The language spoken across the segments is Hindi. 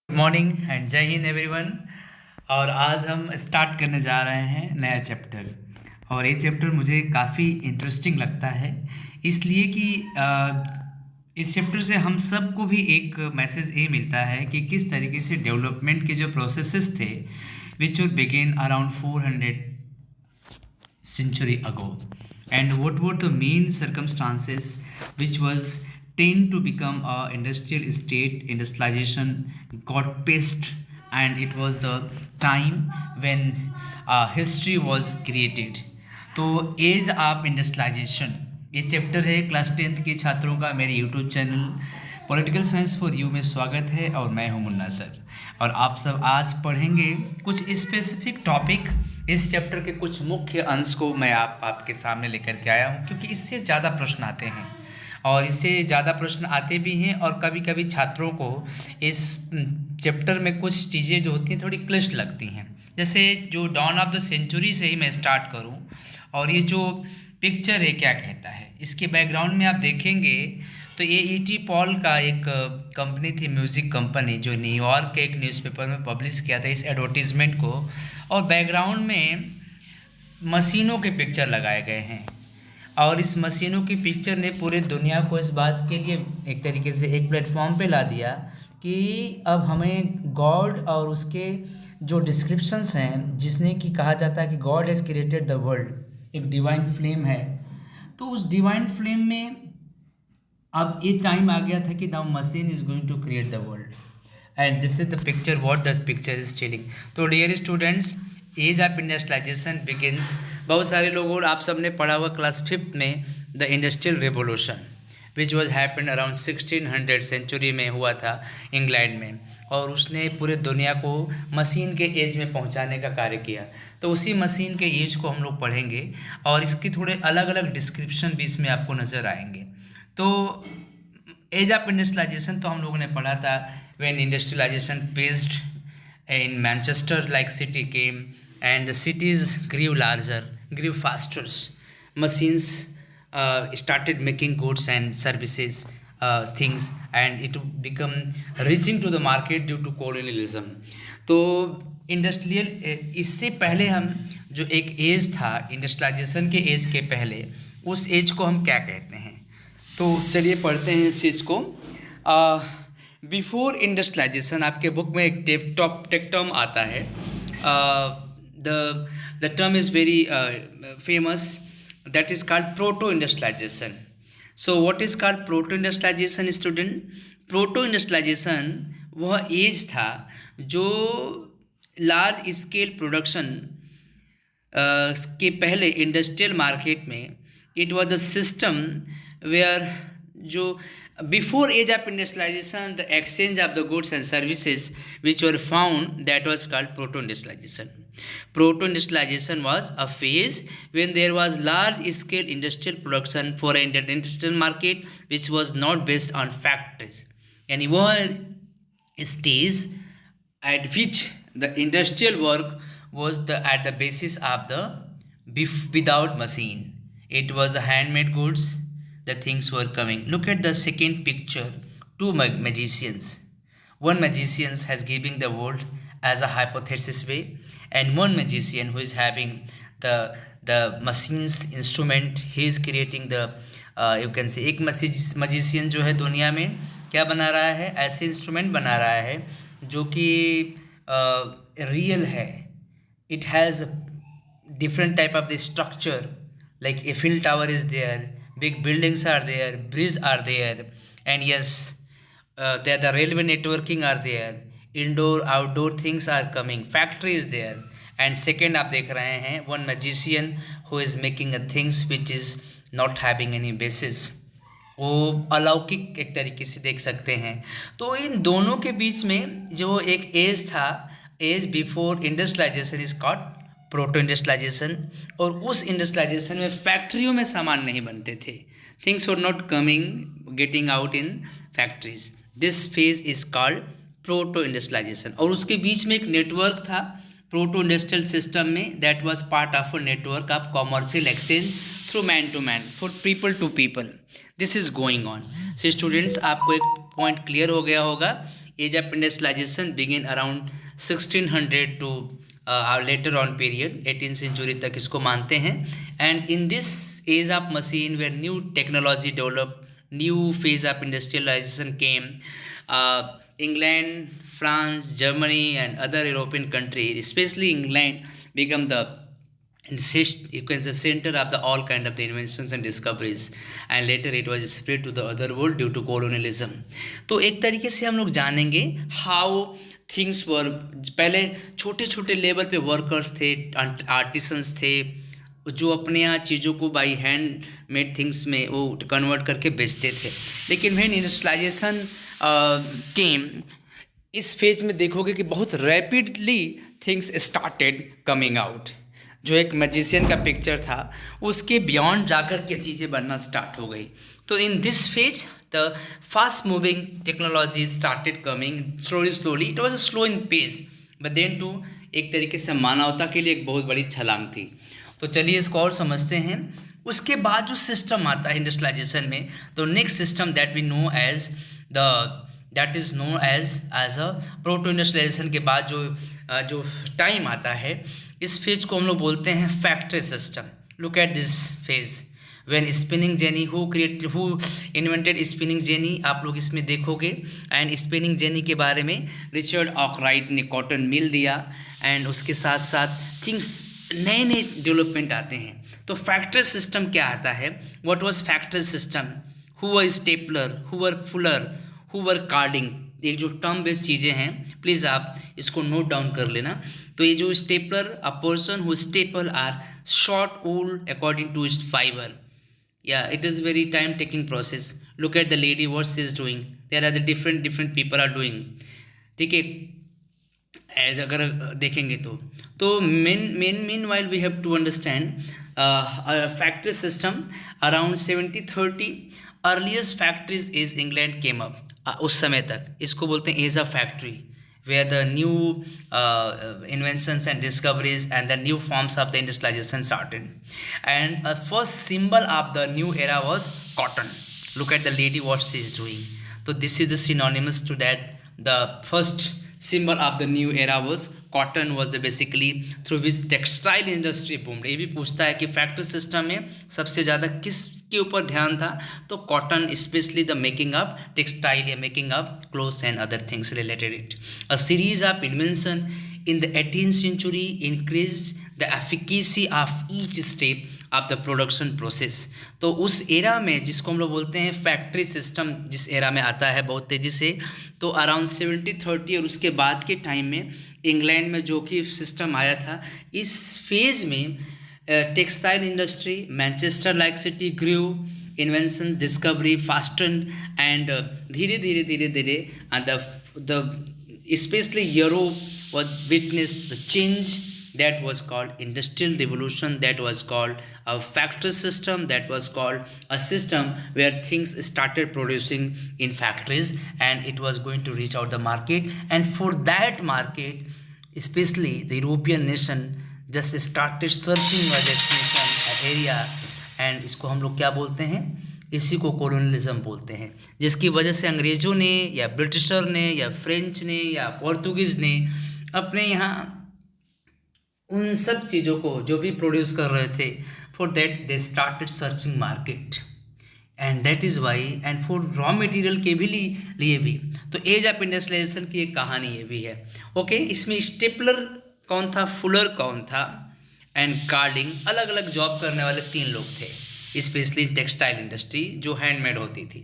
मॉर्निंग एंड जय हिंद एवरीवन। और आज हम स्टार्ट करने जा रहे हैं नया चैप्टर। और ये चैप्टर मुझे काफ़ी इंटरेस्टिंग लगता है, इसलिए कि इस चैप्टर से हम सबको भी एक मैसेज ये मिलता है कि किस तरीके से डेवलपमेंट के जो प्रोसेसेस थे which would begin around 400 century ago, and what were the main circumstances which was tend to become a industrial state. Industrialization got paced, and it was the time when history was created. तो एज ऑफ इंडस्ट्रियलाइजेशन ये चैप्टर है क्लास 10th के छात्रों का मेरे YouTube channel political science for you में स्वागत है। और मैं हूं मुन्ना सर, और आप सब आज पढ़ेंगे कुछ स्पेसिफिक टॉपिक। इस चैप्टर के कुछ मुख्य अंश को मैं आपके सामने लेकर के आया हूं, क्योंकि इससे ज़्यादा प्रश्न आते हैं, और इससे ज़्यादा प्रश्न आते भी हैं। और कभी कभी छात्रों को इस चैप्टर में कुछ चीज़ें जो होती हैं थोड़ी क्लिष्ट लगती हैं। जैसे जो डॉन ऑफ द सेंचुरी से ही मैं स्टार्ट करूं, और ये जो पिक्चर है क्या कहता है, इसके बैकग्राउंड में आप देखेंगे तो ये ईटी पॉल का एक कंपनी थी, म्यूज़िक कंपनी, जो न्यूयॉर्क के एक न्यूज़पेपर में पब्लिश किया था इस एडवर्टीज़मेंट को। और बैकग्राउंड में मशीनों के पिक्चर लगाए गए हैं, और इस मशीनों की पिक्चर ने पूरे दुनिया को इस बात के लिए एक तरीके से एक प्लेटफॉर्म पे ला दिया कि अब हमें गॉड और उसके जो डिस्क्रिप्शंस हैं, जिसने कि कहा जाता है कि God has created the world, एक डिवाइन फ्लेम है। तो उस डिवाइन फ्लेम में अब ये टाइम आ गया था कि the machine is going to create the world, and this is the picture what this picture is telling. तो dear students, age of industrialization begins. बहुत सारे लोगों, आप सब ने पढ़ा हुआ क्लास 5th में the industrial revolution which was happen around 1600 century में हुआ था इंग्लैंड में, और उसने पूरे दुनिया को मशीन के एज में पहुंचाने का कार्य किया। तो उसी मशीन के एज को हम लोग पढ़ेंगे, और इसके थोड़े अलग अलग डिस्क्रिप्शन भी इसमें आपको नज़र आएंगे। तो एज ऑफ इंडस्ट्रियलाइजेशन तो हम लोगों ने पढ़ा था, when industrialisation paced in Manchester like city came, and the cities grew larger, grew faster. Machines started making goods and services things, and it become reaching to the market due to colonialism. तो इंडस्ट्रियल, इससे पहले हम जो एक एज था इंडस्ट्रियलाइजेशन के एज के पहले, उस एज को हम क्या कहते हैं? तो चलिए पढ़ते हैं इस चीज़ को। बिफोर इंडस्ट्रियलाइजेशन, आपके बुक में एक टेक टर्म आता है, the term is very famous, that is called proto industrialization. So what is called proto industrialization student? Proto industrialization वह एज था जो लार्ज स्केल प्रोडक्शन के पहले इंडस्ट्रियल मार्केट में, it was the system where जो before age of industrialization the exchange of the goods and services which were found, that was called proto industrialization. Proto industrialization was a phase when there was large scale industrial production for an industrial market which was not based on factories. यानी वह stage at which the industrial work was at the basis of the without machine. It was the handmade goods, the things were coming. Look at the second picture, two magicians. One magician has given the world as a hypothesis way, and one magician who is having the machine's instrument, he is creating the you can say, एक magician जो है दुनिया में क्या बना रहा है? ऐसे इंस्ट्रूमेंट बना रहा है जो कि रियल है. It has different type of the structure, like Eiffel Tower is there, big buildings are there, bridges are there, and yes, there the railway networking are there, indoor outdoor things are coming, factory is there. And second आप देख रहे हैं one magician who is making a things which is not having any basis. वो अलौकिक एक तरीके से देख सकते हैं. तो इन दोनों के बीच में जो एक एज था, age before industrialisation, is called proto industrialisation. और उस इंडस्ट्रियलाइजेशन में फैक्ट्रियों में सामान नहीं बनते थे, things were not coming getting out in factories. This phase is called proto industrialisation. और उसके बीच में एक नेटवर्क था प्रोटो इंडस्ट्रियल सिस्टम में, that was part of a network of commercial exchange through man to man, for people to people. This is going on. से स्टूडेंट्स, आपको एक पॉइंट क्लियर हो गया होगा, age of industrialisation begin around 1600 to later on period 18th century तक इसको मानते हैं। And in this age of machine where new technology develop, new phase of industrialisation came. England, France, Germany, and other European countries, especially England, become the you can say center of the all kind of the inventions and discoveries, and later it was spread to the other world due to colonialism. तो एक तरीके से हम लोग जानेंगे हाउ थिंग्स वर। पहले छोटे छोटे लेवल पे वर्कर्स थे, आर्टिसंस थे, जो अपने यहाँ चीज़ों को बाई हैंड मेड थिंग्स में वो कन्वर्ट करके बेचते थे। लेकिन व्हेन इंडस्ट्रियलाइजेशन केम, इस फेज में देखोगे कि बहुत rapidly things started coming out. जो एक मैजिशियन का पिक्चर था उसके बियॉन्ड जाकर के चीज़ें बनना स्टार्ट हो गई। तो in this phase the fast moving technology started coming slowly. It was slow in pace but then to एक तरीके से मानवता के लिए एक बहुत बड़ी छलांग थी। तो चलिए इसको और समझते हैं। उसके बाद जो सिस्टम आता है इंडस्ट्रियलाइजेशन में, तो next system that we know as that is know as a proto industrialisation के बाद जो टाइम आता है, इस फेज को हम लोग बोलते हैं factory system. Look at this phase when spinning jenny who invented spinning jenny, आप लोग इसमें देखोगे। एंड स्पिनिंग जेनी के बारे में रिचर्ड आर्कराइट ने कॉटन मिल दिया। एंड उसके साथ साथ थिंग्स नए नए डेवलपमेंट आते हैं। तो फैक्ट्री सिस्टम क्या आता है? What was factory system? Who were stapler, who were Fuller, who were carding? ये जो टर्म बेस्ड चीज़ें हैं प्लीज़ आप इसको नोट डाउन कर लेना। तो ये जो stapler, a person who staple or short wool according to its fibre. Yeah, it is very time taking process. Look at the lady what she is doing. There are the different people are doing. ठीक है, एज अगर देखेंगे तो meanwhile we have to understand factory system around 70-30 earliest factories is England came up. उस समय तक इसको बोलते हैं as a factory where the new inventions and discoveries and the new forms of the industrialization started. And a first symbol of the new era was cotton. Look at the lady what she is doing. So this is the synonymous to that. The first symbol of the new era was cotton, was the basically through which textile industry boomed. ये भी पूछता है कि फैक्ट्री सिस्टम में सबसे ज़्यादा किसके ऊपर ध्यान था? तो cotton, specially the making of textile या making of clothes and other things related it. A series of invention in the 18th century increased the efficacy of each step of the production process. तो उस एरा में जिसको हम लोग बोलते हैं फैक्ट्री सिस्टम, जिस एरा में आता है बहुत तेज़ी से, तो अराउंड 70-30 और उसके बाद के टाइम में इंग्लैंड में जो कि सिस्टम आया था, इस फेज में textile industry, Manchester like city grew, invention discovery fasten and धीरे धीरे the specially Europe was witnessed the change that was called industrial revolution, that was called a factory system, that was called a system where things started producing in factories and it was going to reach out the market. And for that market, especially the European nation just started searching a destination, an area, and इसको हम लोग क्या बोलते हैं? इसी को कॉलोनियलिज्म बोलते हैं, जिसकी वजह से अंग्रेज़ों ने या ब्रिटिशर ने या फ्रेंच ने या पोर्तुगीज़ ने अपने यहाँ उन सब चीज़ों को जो भी प्रोड्यूस कर रहे थे, for that they started searching market and that is why, and for raw material के भी लिए भी। तो एज ऑफ इंडस्ट्रियलाइजेशन की एक कहानी ये भी है। ओके, इसमें स्टेपलर कौन था, फुलर कौन था, एंड कार्डिंग, अलग अलग जॉब करने वाले 3 लोग थे, स्पेशली टेक्सटाइल इंडस्ट्री जो हैंडमेड होती थी।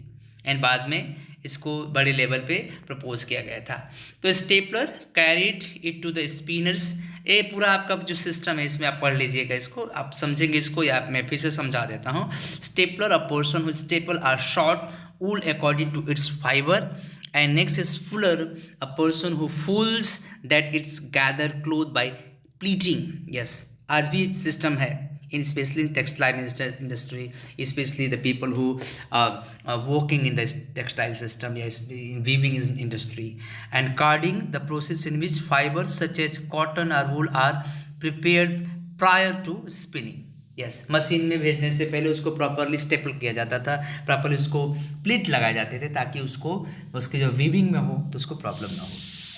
एंड बाद में इसको बड़े लेवल पे प्रपोज किया गया था। तो stapler carried it to the spinners. ये पूरा आपका जो सिस्टम है इसमें आप पढ़ लीजिएगा, इसको आप समझेंगे इसको, या मैं फिर से समझा देता हूँ। Stapler, a person who staple or short wool according to its fibre. And next is fuller, a person who fulls that its gather cloth by pleating. Yes, आज भी सिस्टम है especially in textile industry, especially the people who are working in the textile system, yes, in weaving industry. And carding, the process in which fibers such as cotton or wool are prepared prior to spinning. Yes, machine में भेजने से पहले उसको प्रॉपरली स्टेपल किया जाता था, प्रॉपरली उसको प्लीट लगाए जाते थे ताकि उसको उसके जो वीविंग में हो तो उसको प्रॉब्लम ना हो।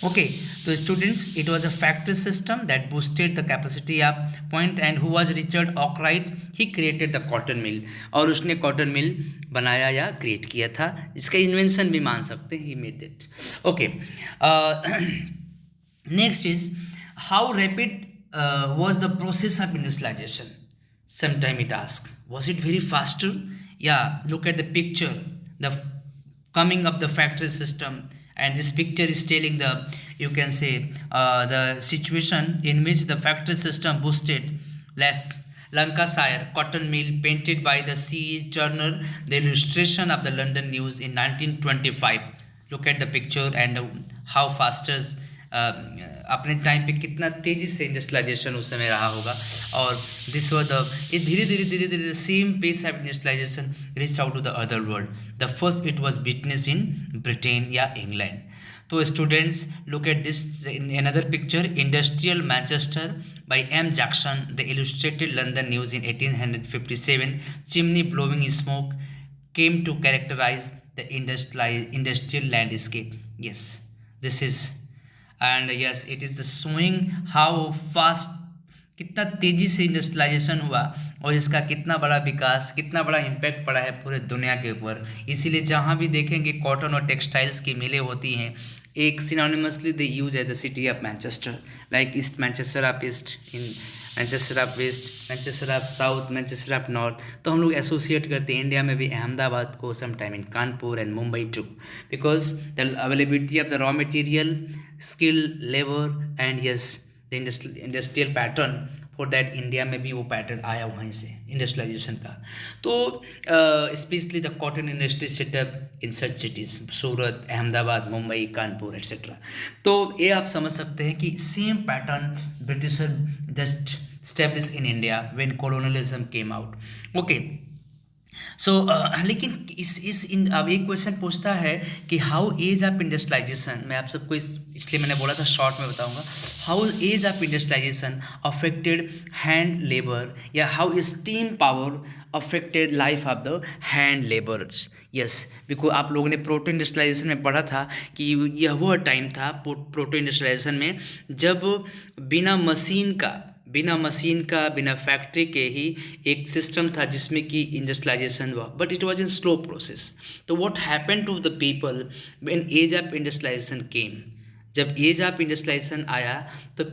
ओके, तो students, it was a factory system that boosted the capacity of point, and who was Richard Arkwright, he created the cotton mill, और उसने कॉटन मिल बनाया या क्रिएट किया था, जिसका इन्वेंशन भी मान सकते हैं, he made it. Okay, next is how rapid was the process of industrialization. Sometime it asks, was it very faster? Yeah, look at the picture, the coming of the factory system, and this picture is telling the, you can say, the situation in which the factory system boosted less. Lancashire cotton mill painted by the C.E. Turner, the illustration of the London News in 1925. Look at the picture and how faster अपने टाइम पे कितना तेजी से इंडस्ट्रियलाइजेशन उस समय रहा होगा। और दिस वॉज द, ये धीरे धीरे धीरे धीरे same pace of industrialisation reach out to the other world. The first it was witness in Britain या इंग्लैंड। तो students, look at this in another picture, industrial Manchester by M Jackson, the Illustrated London News in 1857, chimney blowing smoke came to characterize the industrial landscape. Yes, this is, and yes, it is the showing how fast, कितना तेजी से इंडस्ट्रियलाइजेशन हुआ और इसका कितना बड़ा विकास, कितना बड़ा इम्पैक्ट पड़ा है पूरे दुनिया के ऊपर। इसीलिए जहाँ भी देखेंगे कॉटन और टेक्सटाइल्स की मिलें होती हैं, एक synonymously they use as the city of Manchester, like east Manchester of east, in Manchester of west, Manchester of south, Manchester of north. तो हम लोग एसोसिएट करते हैं इंडिया में भी अहमदाबाद को sometime in Kanpur and Mumbai too, because the availability of the raw material, skill, labour and yes the industrial pattern, for that India में भी वो पैटर्न आया वहीं से इंडस्ट्रियलाइजेशन का। तो specially the cotton industry setup in such cities, Surat, Ahmedabad, Mumbai, Kanpur etcetera. तो ये आप समझ सकते हैं कि same pattern britisher just established in India when colonialism came out. Okay, सो लेकिन अब एक क्वेश्चन पूछता है कि हाउ एज ऑफ इंडस्ट्रियलाइजेशन, मैं आप सबको इसलिए मैंने बोला था शॉर्ट में बताऊंगा, how age of industrialization affected hand labour, या how steam power affected life of the hand labours. Yes, because आप लोगों ने प्रोटो इंडस्ट्रियलाइजेशन में पढ़ा था कि यह वह टाइम था प्रोटो इंडस्ट्रियलाइजेशन में जब बिना फैक्ट्री के ही एक सिस्टम था जिसमें कि इंडस्ट्रियलाइजेशन हुआ, but it was in slow process. तो what happened to the people when age of industrialisation came, जब एज ऑफ इंडस्ट्रियलाइजेशन आया तो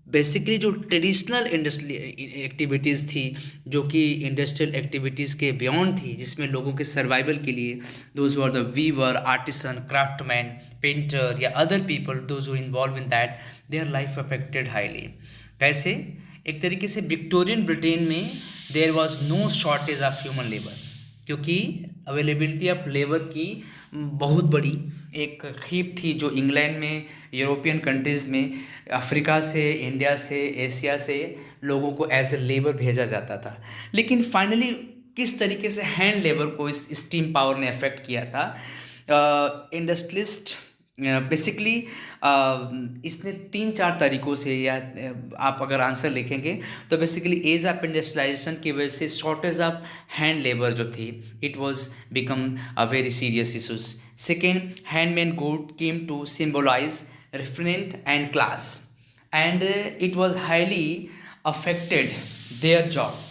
बेसिकली जो ट्रेडिशनल इंडस्ट्रियल एक्टिविटीज़ थी, जो कि इंडस्ट्रियल एक्टिविटीज़ के बियॉन्ड थी, जिसमें लोगों के सर्वाइवल के लिए those were the weaver, artisan, craftsman, painter या other people those who involve in that, their life affected highly. कैसे? एक तरीके से विक्टोरियन ब्रिटेन में there was no shortage of human labour, क्योंकि अवेलेबिलिटी ऑफ लेबर की बहुत बड़ी एक खीप थी जो इंग्लैंड में, यूरोपियन कंट्रीज़ में, अफ्रीका से, इंडिया से, एशिया से लोगों को एज ए लेबर भेजा जाता था। लेकिन फाइनली किस तरीके से हैंड लेबर को इस स्टीम पावर ने अफेक्ट किया था? इंडस्ट्रियलिस्ट बेसिकली इसने 3-4 तरीक़ों से, या आप अगर आंसर लिखेंगे तो बेसिकली एज ऑफ इंडस्ट्रियलाइजेशन की वजह से शॉर्टेज ऑफ हैंड लेबर जो थी, it was become a very serious issues. Second, handmade good came to symbolise referent and class, and it was highly affected their job,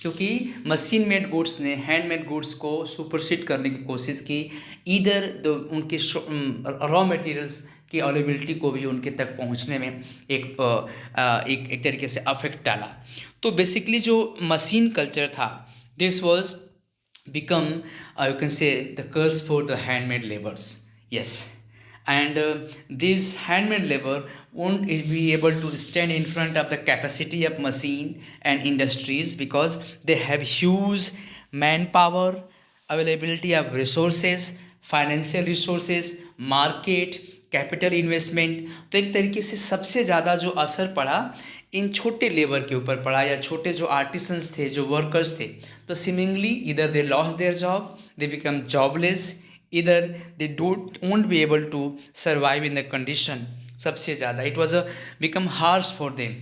क्योंकि मशीन मेड गुड्स ने हैंडमेड गुड्स को सुपरसीड करने की कोशिश की, इधर उनके रॉ मटेरियल्स की अवेलेबिलिटी को भी उनके तक पहुंचने में एक तरीके से अफेक्ट डाला। तो बेसिकली जो मशीन कल्चर था, this was become you can say the curse for the handmade labours. Yes, and this handmade labor won't be able to stand in front of the capacity of machine and industries because they have huge manpower, availability of resources, financial resources, market, capital investment। तो एक तरीके से सबसे ज़्यादा जो असर पड़ा इन छोटे लेबर के ऊपर पड़ा, या छोटे जो आर्टिसंस थे, जो वर्कर्स थे। तो सिमिलरली इधर they lost their job, they become jobless, either they won't be able to survive in the condition। सबसे ज़्यादा it was a become harsh for them।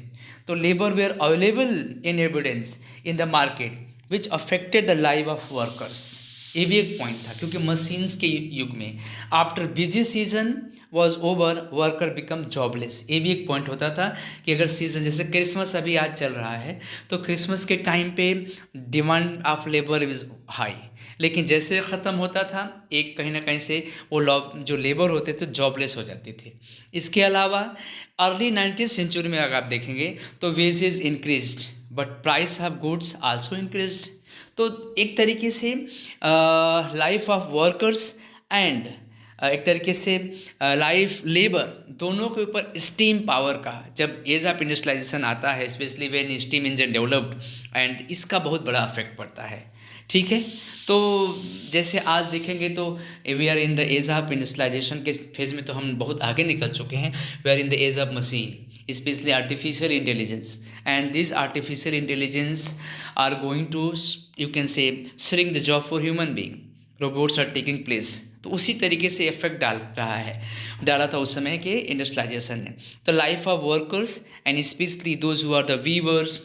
तो labour were available in evidence in the market which affected the life of workers. ये भी एक पॉइंट था क्योंकि मशीन्स के युग में after busy season was over worker become jobless. ये भी एक पॉइंट होता था कि अगर सीजन जैसे क्रिसमस अभी आज चल रहा है तो क्रिसमस के टाइम पे demand of labour is high, लेकिन जैसे ख़त्म होता था एक कहीं ना कहीं से वो जो लेबर होते थे जॉबलेस हो जाते थे। इसके अलावा अर्ली 19th सेंचुरी में अगर आप देखेंगे तो wages increased but price of goods also increased. तो एक तरीके से लाइफ ऑफ वर्कर्स एंड एक तरीके से लाइफ लेबर दोनों के ऊपर स्टीम पावर का जब एज ऑफ इंडस्ट्रियलाइजेशन आता है, specially when steam engine developed, and इसका बहुत बड़ा अफेक्ट पड़ता है। ठीक है, तो जैसे आज देखेंगे तो we are in the age of industrialisation के फेज में तो हम बहुत आगे निकल चुके हैं। We are in the age of machine, specially artificial intelligence, and this artificial intelligence are going to you can say shrink the job for human being, robots are taking place. तो उसी तरीके से इफेक्ट डाला था उस समय के इंडस्ट्रियलाइजेशन ने। तो life of workers and specially those who are the weavers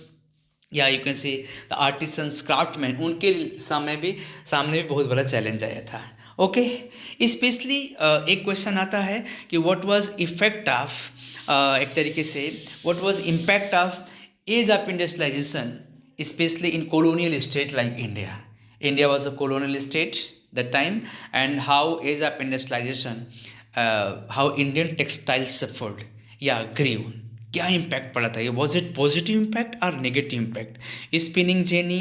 या you can say the artisans craftsman, उनके सामने भी बहुत बड़ा चैलेंज आया था। ओके, स्पेशली एक क्वेश्चन आता है कि व्हाट वाज इफेक्ट ऑफ एक तरीके से what was impact of age of industrialisation specially in colonial state like India. India was a colonial state that time, and how age of industrialization, how Indian textiles suffered, yeah, grew. क्या इम्पैक्ट पड़ा था ये? वॉज इट पॉजिटिव इम्पैक्ट और negative impact? Spinning jenny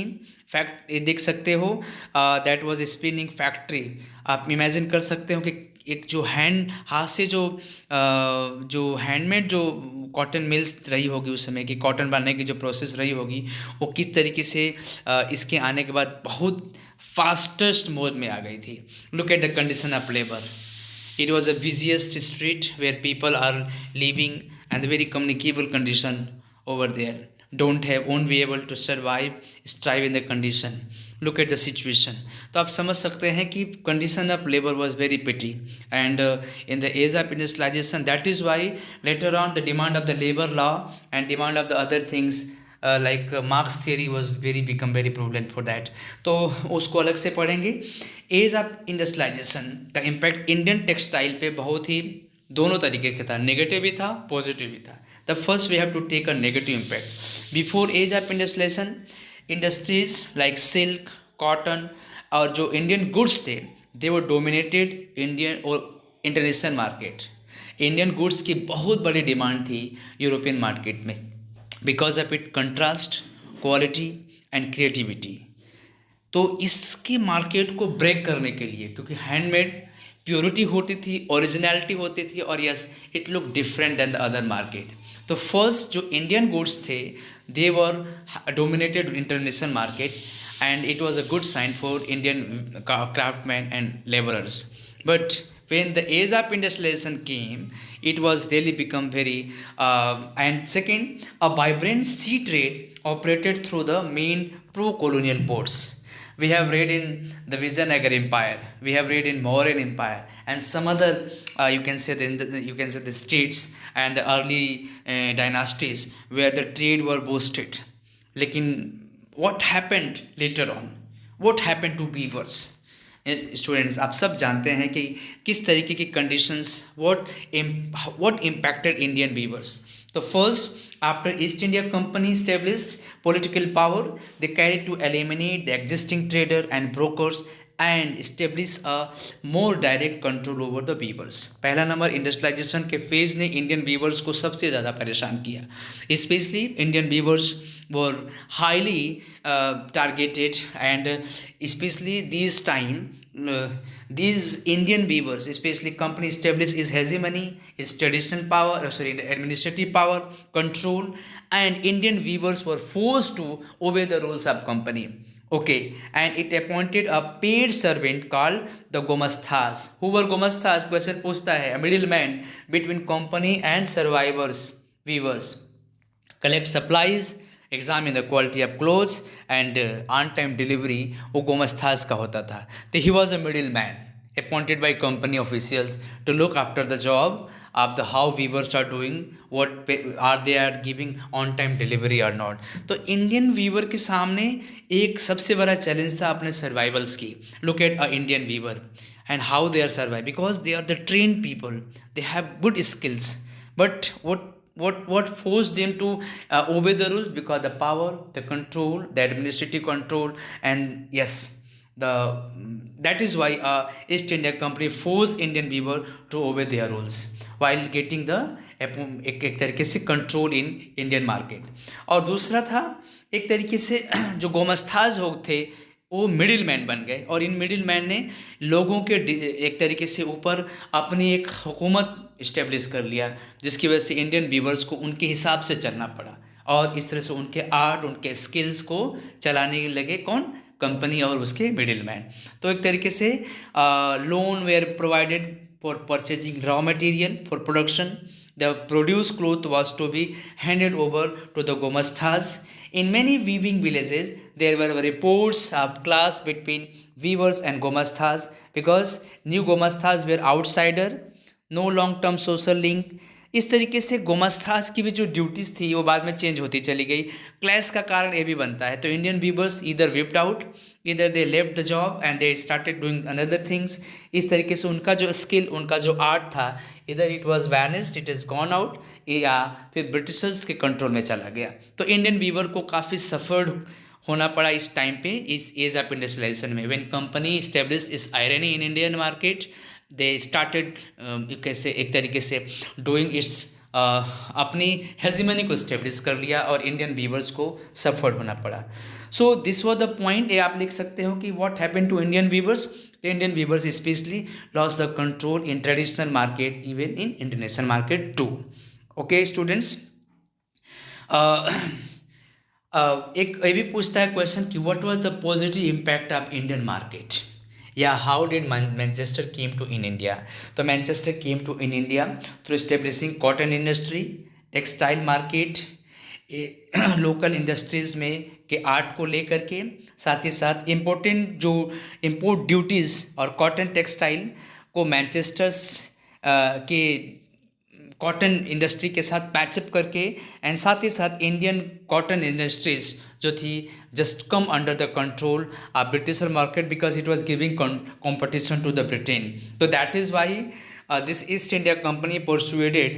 fact ये देख सकते हो, दैट वाज स्पिनिंग फैक्ट्री। आप इमेजिन कर सकते हो कि एक जो हाथ से जो हैंडमेड जो कॉटन मिल्स रही होगी उस समय की, कॉटन बनाने की जो प्रोसेस रही होगी, वो किस तरीके से इसके आने के बाद बहुत फास्टेस्ट मोड में आ गई थी। Look at the condition of labour, it was the busiest street where people are living and the very communicable condition over there, won't be able to survive, strive in the condition. Look at the situation. तो आप समझ सकते हैं कि condition of labor was very petty, and in the age of industrialization, that is why later on the demand of the labor law and demand of the other things like Marx theory was become very prevalent for that. तो उसको अलग से पढ़ेंगे। एज ऑफ इंडस्ट्रियलाइजेशन का इम्पैक्ट इंडियन टेक्सटाइल पे बहुत ही दोनों तरीके का था, नेगेटिव भी था पॉजिटिव भी था। The first we have to take a negative impact. Before age of industrialisation industries like silk, cotton और जो इंडियन गुड्स थे दे वर डोमिनेटेड इंडियन और इंटरनेशनल मार्केट। इंडियन गुड्स की बहुत बड़ी डिमांड थी यूरोपियन मार्केट में because of it contrast, quality and creativity. तो इसके मार्केट को ब्रेक करने के लिए, क्योंकि हैंडमेड प्योरिटी होती थी, ओरिजिनलिटी होती थी, और yes it look different than the other market. तो फर्स्ट जो इंडियन गुड्स थे they were dominated international market, and it was a good sign for Indian craftsman and labourers. But when the age of industrialization came, it was really become very and second, a vibrant sea trade operated through the main pro-colonial ports. We have read in the Vijayanagar Empire, we have read in Mauryan Empire, and some other you can say the states and the early dynasties where the trade were boosted. लेकिन what happened later on? What happened to weavers? Students आप सब जानते हैं कि किस तरीके की conditions what impacted Indian weavers. तो first after East India Company established political power, they carried to eliminate the existing trader and brokers and establish a more direct control over the weavers. पहला नंबर इंडस्ट्रियलाइजेशन के फेज ने इंडियन वीवर्स को सबसे ज़्यादा परेशान किया। Specially Indian weavers were highly targeted, and especially these these Indian weavers, especially company established its hegemony, its traditional power, administrative power, control, and Indian weavers were forced to obey the rules of company. Okay, and it appointed a paid servant called the Gomasthas. Who were Gomasthas? Question पूछता है। A middleman between company and survivors, weavers, collect supplies, examine the quality of clothes, and on time delivery वो गोमस्थास का होता था। तो he was a middle man, appointed by company officials to look after the job of the how weavers are doing, are they are giving on time delivery or not. तो इंडियन वीवर के सामने एक सबसे बड़ा चैलेंज था अपने सर्वाइवल्स की. Look at a Indian weaver and how they are survive, because they are the trained people, they have good skills, but what forced them to obey the rules? Because the power, the control, the administrative control, and yes, the that is why East India Company forced Indian weaver to obey their rules while getting the एक तरीके से कंट्रोल इन इंडियन मार्केट. और दूसरा था एक तरीके से जो गोमस्ताज लोग थे वो मिडिल मैन बन गए, और इन मिडिल मैन ने लोगों के एक तरीके से ऊपर अपनी एक हुकूमत इस्टेब्लिश कर लिया, जिसकी वजह से इंडियन वीवर्स को उनके हिसाब से चलना पड़ा, और इस तरह से उनके आर्ट, उनके स्किल्स को चलाने लगे कौन? कंपनी और उसके मिडिल मैन. तो एक तरीके से loan were provided for purchasing raw material for production. The produced cloth was to be handed over to the gomasthas. In many weaving villages, there were reports of clash between weavers and gomasthas, because new gomasthas were outsider, no long-term social link. इस तरीके से गोमस्थास की भी जो ड्यूटीज़ थी वो बाद में चेंज होती चली गई. क्लैश का कारण ये भी बनता है. तो इंडियन वीवर्स इधर विप्ड आउट, इधर they left the job and they started doing another things. इस तरीके से उनका जो स्किल, उनका जो आर्ट था, इधर it was vanished, it is gone out, या फिर ब्रिटिशर्स के कंट्रोल में चला गया. तो इंडियन वीवर को काफ़ी सफर्ड होना पड़ा इस टाइम पे, इस एज ऑफ इंडस्ट्रियलाइजेशन में. When company establish is irony in Indian market, they started कैसे एक तरीके से डूइंग इट्स अपनी हेजिमनी को स्टेब्लिश कर लिया, और इंडियन वीवर्स को सफर होना पड़ा. So this was the point. ये आप लिख सकते हो कि what happened to Indian weavers. The Indian weavers especially lost the control in traditional market, even in international market too. Okay students, एक ये भी पूछता है क्वेश्चन कि what was the positive impact of Indian market, या how did Manchester came to in India. तो Manchester came to in India through establishing cotton industry, textile market, local industries में के आर्ट को लेकर के, साथ ही साथ इम्पोर्टेंट जो इम्पोर्ट ड्यूटीज़ और कॉटन टेक्सटाइल को मैनचेस्टर्स के कॉटन इंडस्ट्री के साथ पैचअप करके, एंड साथ ही साथ इंडियन कॉटन इंडस्ट्रीज जो थी just come under the control of britisher market, because it was giving competition to the Britain. So that is why this East India Company persuaded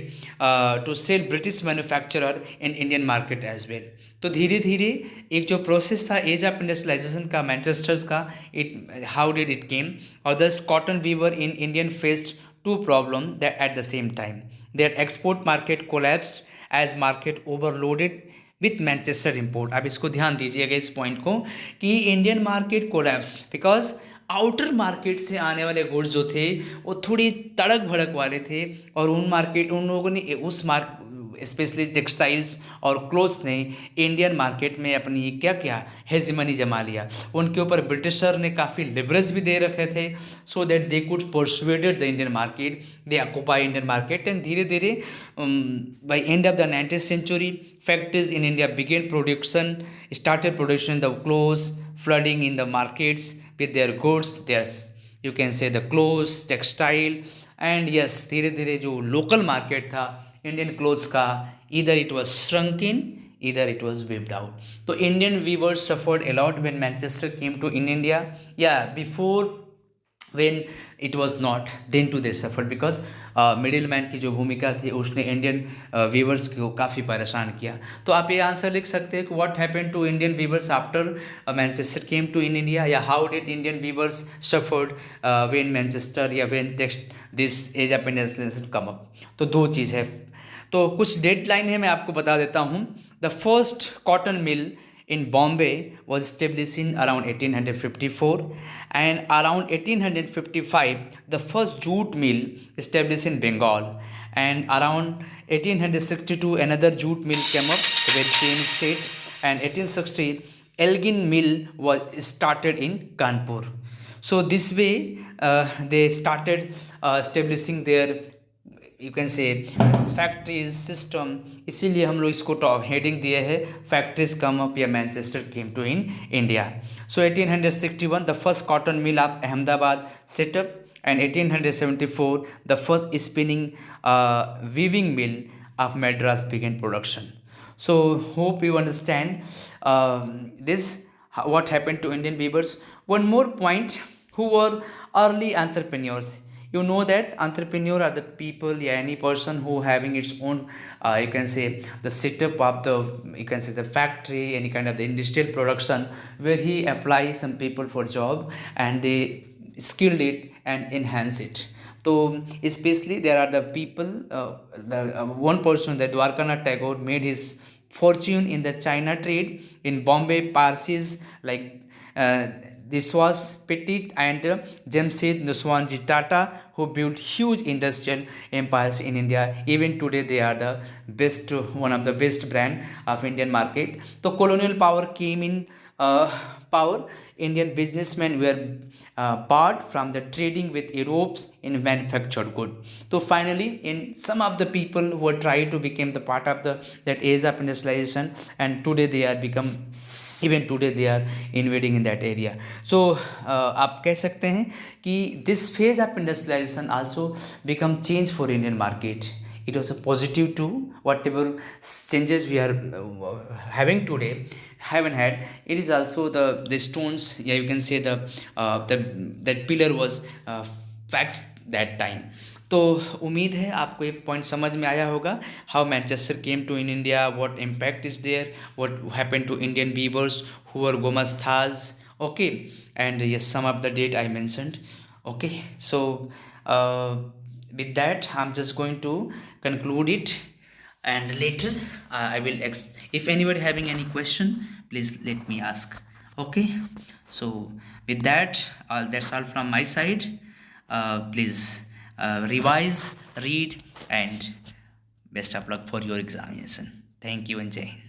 to sell British manufacturer in Indian market as well. तो धीरे धीरे एक जो प्रोसेस था एज ऑफ इंडस्ट्रियलाइजेशन का मैनचेस्टर्स का, it how did it came. और thus cotton weaver in Indian faced two problem that at the same time their export market collapsed as market overloaded with Manchester import. अब इसको ध्यान दीजिएगा इस पॉइंट को कि Indian market collapse because outer market से आने वाले गुड्स जो थे वो थोड़ी तड़क भड़क वाले थे, और उन लोगों ने उस स्पेशली टेक्सटाइल्स और क्लोथ्स ने इंडियन मार्केट में अपनी क्या हेजिमनी जमा लिया. उनके ऊपर ब्रिटिशर ने काफ़ी लिवरेज भी दे रखे थे, so that they could persuaded the Indian market, they occupy Indian market. And धीरे धीरे by end of the 19th century factories in India started production the clothes, flooding in the markets with their goods, you can say the clothes, textile, and yes, धीरे धीरे जो लोकल मार्केट था इंडियन क्लोथ्स का, either it was shrunk in, either it was whipped out. So Indian weavers suffered a lot when Manchester came to in India. Yeah, before when it was not, then too they suffered, because middle man की जो भूमिका थी उसने इंडियन वीवर्स को काफ़ी परेशान किया. तो आप ये आंसर लिख सकते हैं कि what happened to Indian weavers after Manchester came to in India, या how did Indian weavers suffered when Manchester या when this age of industrialisation come up. तो दो चीज़ है. तो कुछ डेडलाइन है, मैं आपको बता देता हूँ. The first cotton mill in Bombay was established in around 1854, and around 1855 the first jute mill established in Bengal, and around 1862 another jute mill came up the very same state, and 1860 Elgin mill was started in Kanpur. So this way they started establishing their, you can say factories system. इसीलिए हम लोग इसको टॉप हेडिंग दिए है फैक्ट्रीज कम अप या Manchester came to in India. So 1861 the first cotton mill of Ahmedabad set up, and 1874 the first spinning weaving mill of Madras began production. So hope you understand this what happened to Indian weavers. One more point, who were early entrepreneurs. You know that entrepreneur are the people, yeah, any person who having its own you can say the setup of the, you can say the factory, any kind of the industrial production, where he applies some people for job and they skilled it and enhance it. So especially there are the people, the one person, that Dwarkanath Tagore made his fortune in the China trade in Bombay, Parsis, like uh, this was Petit and Jamshid Nuswanji Tata, who built huge industrial empires in India. Even today, they are the best, one of the best brand of Indian market. So colonial power came in power. Indian businessmen were barred from the trading with Europe's in manufactured good. So finally, in some of the people who were trying to become the part of the that age of industrialization, and today they are become, even today they are invading in that area. So आप कह सकते हैं कि this phase of industrialisation also become change for Indian market. It was a positive too. Whatever changes we are having today, haven't had, it is also the stones, yeah, you can say the that pillar was fact that time. तो उम्मीद है आपको एक पॉइंट समझ में आया होगा. How Manchester came to in India, what impact is there, what happened to Indian weavers who are gomasthas. Okay, and yes, some of the date I mentioned. Okay, so with that I'm just going to conclude it, and later I will if anybody having any question, please let me ask. Okay, so with that, that's all from my side. Please revise, read, and best of luck for your examination. Thank you and Jai Hind.